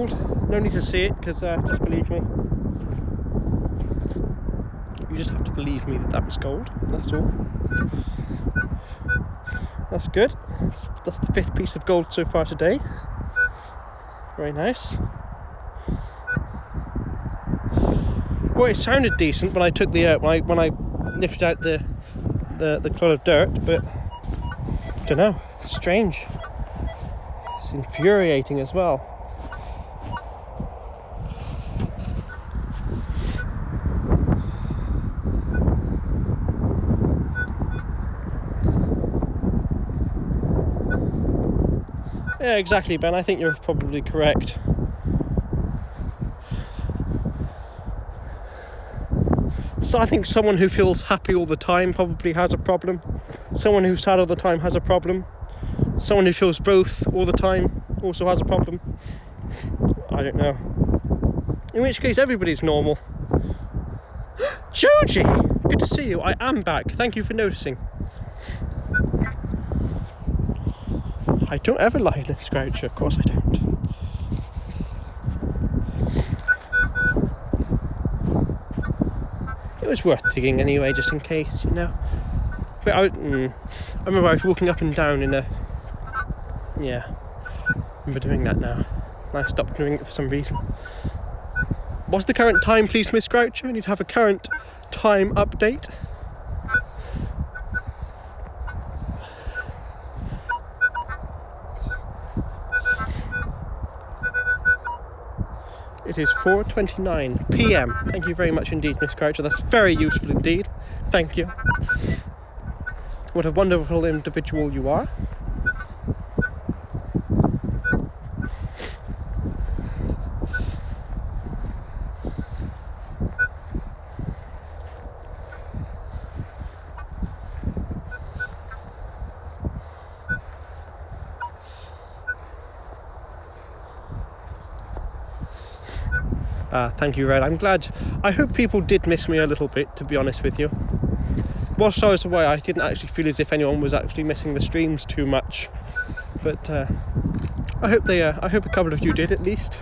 gold. No need to see it, because just believe me. You just have to believe me that that was gold. That's all. That's good. That's the 5th piece of gold so far today. Very nice. Well, it sounded decent when I took the when I lifted out the clod of dirt, but I don't know. Strange. It's infuriating as well. Yeah, exactly, Ben. I think you're probably correct. So I think someone who feels happy all the time probably has a problem. Someone who's sad all the time has a problem. Someone who feels both all the time also has a problem. I don't know. In which case, everybody's normal. Joji! Good to see you. I am back. Thank you for noticing. I don't ever lie in a Scroucher. Of course I don't. It was worth digging anyway, just in case, you know. But I remember I was walking up and down in a... Yeah, I remember doing that now. I stopped doing it for some reason. What's the current time, please, Miss Groucho? I need to have a current time update. It is 4:29 PM. Thank you very much indeed, Miss Croucher. That's very useful indeed. Thank you. What a wonderful individual you are. Thank you, Red. I'm glad. I hope people did miss me a little bit, to be honest with you. Whilst I was away, I didn't actually feel as if anyone was actually missing the streams too much. But I hope a couple of you did at least.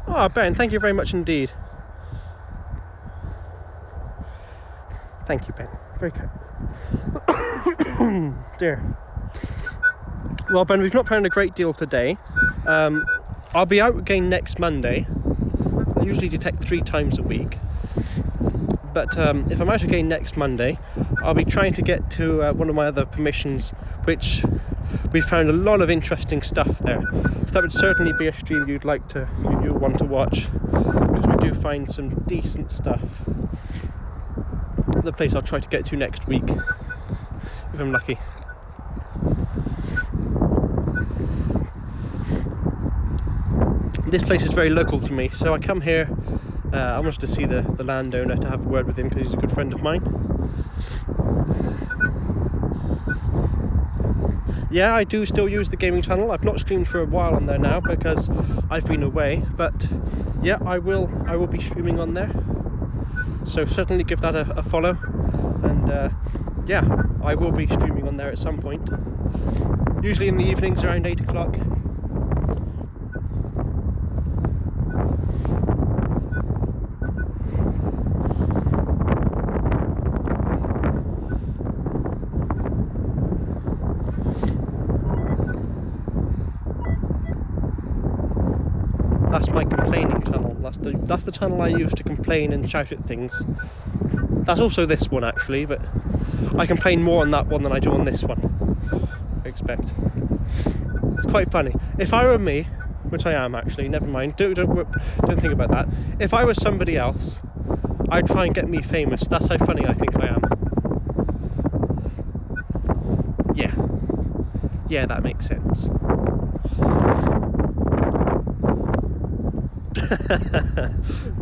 Oh, Ben, thank you very much indeed. Thank you, Ben. Very kind. Dear. Well, Ben, we've not planned a great deal today. I'll be out again next Monday. I usually detect 3 times a week. But if I'm out again next Monday, I'll be trying to get to one of my other permissions, which we found a lot of interesting stuff there. So that would certainly be a stream you'd want to watch, because we do find some decent stuff. The place I'll try to get to next week, if I'm lucky. This place is very local to me, so I come here. I wanted to see the landowner, to have a word with him, because he's a good friend of mine. Yeah, I do still use the gaming channel. I've not streamed for a while on there now because I've been away, but yeah, I will be streaming on there. So certainly give that a follow, and yeah, I will be streaming on there at some point. Usually in the evenings around 8 o'clock. That's my complaining channel. That's the channel I use to complain and shout at things. That's also this one actually, but I complain more on that one than I do on this one, I expect. It's quite funny. If I were me, which I am actually, never mind, don't think about that. If I was somebody else, I'd try and get me famous. That's how funny I think I am. Yeah, that makes sense.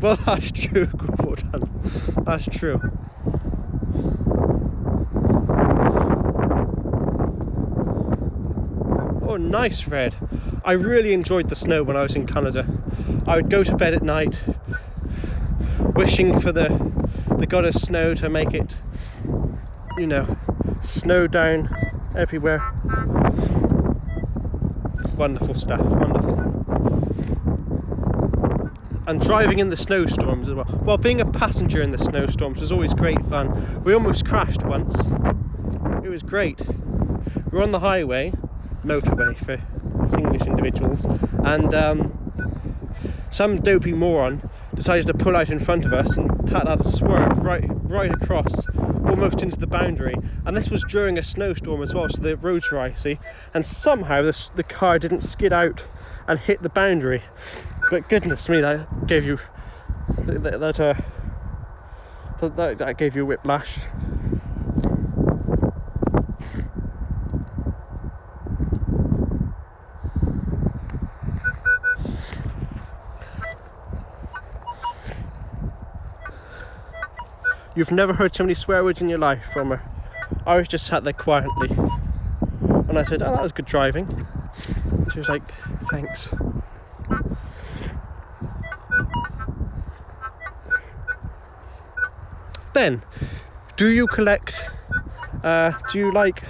Well, that's true. Well done. That's true. Oh, nice, Red. I really enjoyed the snow when I was in Canada. I would go to bed at night wishing for the goddess snow to make it, you know, snow down everywhere. Wonderful stuff, wonderful. And driving in the snowstorms as well. Well, being a passenger in the snowstorms was always great fun. We almost crashed once. It was great. We were on the highway, motorway for us English individuals, and some dopey moron decided to pull out in front of us and that swerve right across, almost into the boundary. And this was during a snowstorm as well, so the roads were icy, and somehow the car didn't skid out and hit the boundary. But goodness me, that gave you that gave you whiplash. You've never heard so many swear words in your life from her. I was just sat there quietly, and I said, "Oh, that was good driving." She was like, "Thanks." Ben, do you collect, do you like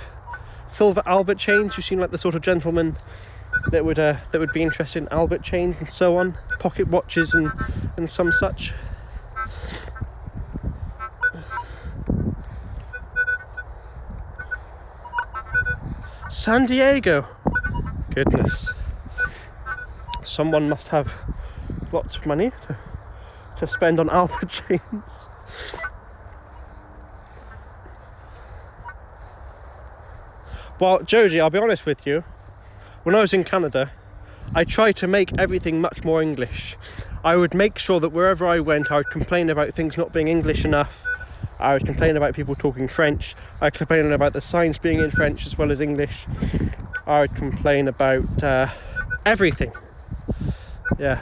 silver Albert chains? You seem like the sort of gentleman that would be interested in Albert chains and so on, pocket watches and some such. San Diego, goodness, someone must have lots of money to spend on Albert chains. Well, Josie, I'll be honest with you, when I was in Canada, I tried to make everything much more English. I would make sure that wherever I went, I would complain about things not being English enough. I would complain about people talking French. I would complain about the signs being in French as well as English. I would complain about everything. Yeah.